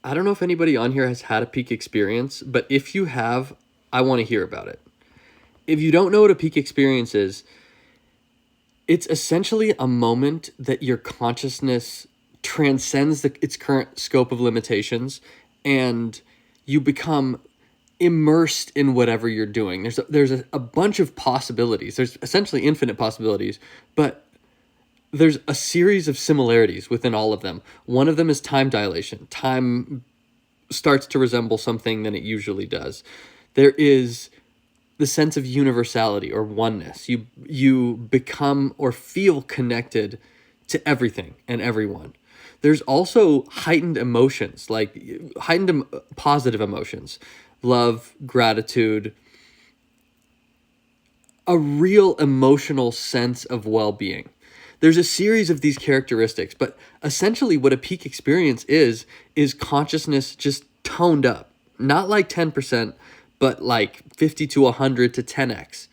I don't know if anybody on here has had a peak experience, but if you have, I want to hear about it. If you don't know what a peak experience is, it's essentially a moment that your consciousness transcends its current scope of limitations, and you become immersed in whatever you're doing. There's a bunch of possibilities. There's essentially infinite possibilities, but there's a series of similarities within all of them. One of them is time dilation. Time starts to resemble something than it usually does. There is the sense of universality or oneness. You become or feel connected to everything and everyone. There's also heightened emotions, like positive emotions, love, gratitude, a real emotional sense of well-being. There's a series of these characteristics, but essentially what a peak experience is consciousness just toned up. Not like 10%, but like 50 to 100 to 10x.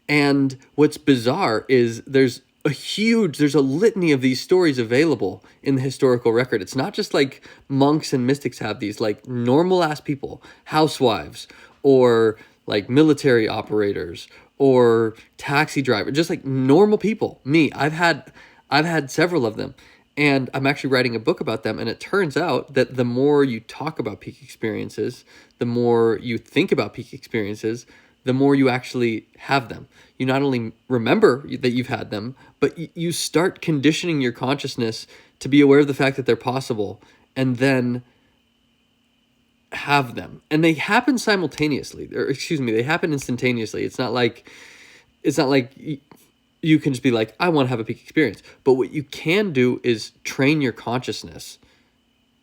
And what's bizarre is there's a litany of these stories available in the historical record. It's not just like monks and mystics have these, like normal ass people, housewives, or like military operators, or taxi driver, just like normal people. Me, I've had several of them, and I'm actually writing a book about them. And it turns out that the more you talk about peak experiences, the more you think about peak experiences, the more you actually have them. You not only remember that you've had them, but you start conditioning your consciousness to be aware of the fact that they're possible, and then have them. And they happen simultaneously, or excuse me, they happen instantaneously. It's not like you can just be like, I want to have a peak experience. But what you can do is train your consciousness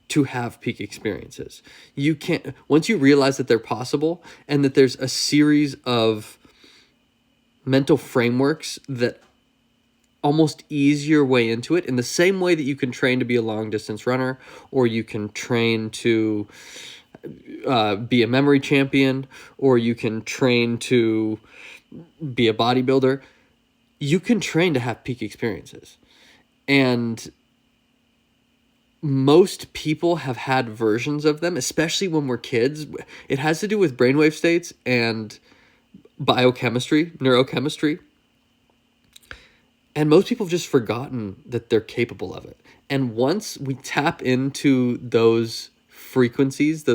to have peak experiences. You can't, once you realize that they're possible and that there's a series of mental frameworks that almost ease your way into it, in the same way that you can train to be a long distance runner, or you can train to be a memory champion, or you can train to be a bodybuilder. You can train to have peak experiences. And most people have had versions of them, especially when we're kids. It has to do with brainwave states and biochemistry, neurochemistry. And most people have just forgotten that they're capable of it. And once we tap into those frequencies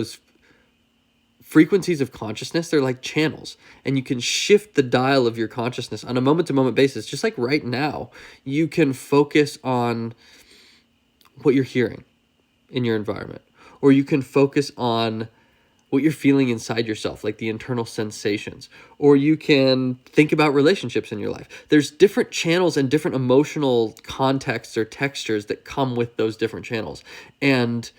of consciousness, they're like channels. And you can shift the dial of your consciousness on a moment-to-moment basis. Just like right now, you can focus on what you're hearing in your environment, or you can focus on what you're feeling inside yourself, like the internal sensations, or you can think about relationships in your life. There's different channels and different emotional contexts or textures that come with those different channels. And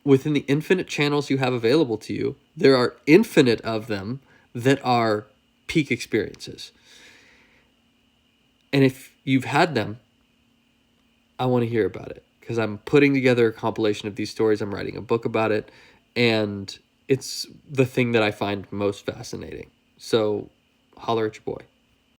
within the infinite channels you have available to you, there are infinite of them that are peak experiences. And if you've had them, I want to hear about it, because I'm putting together a compilation of these stories. I'm writing a book about it, and it's the thing that I find most fascinating. So holler at your boy.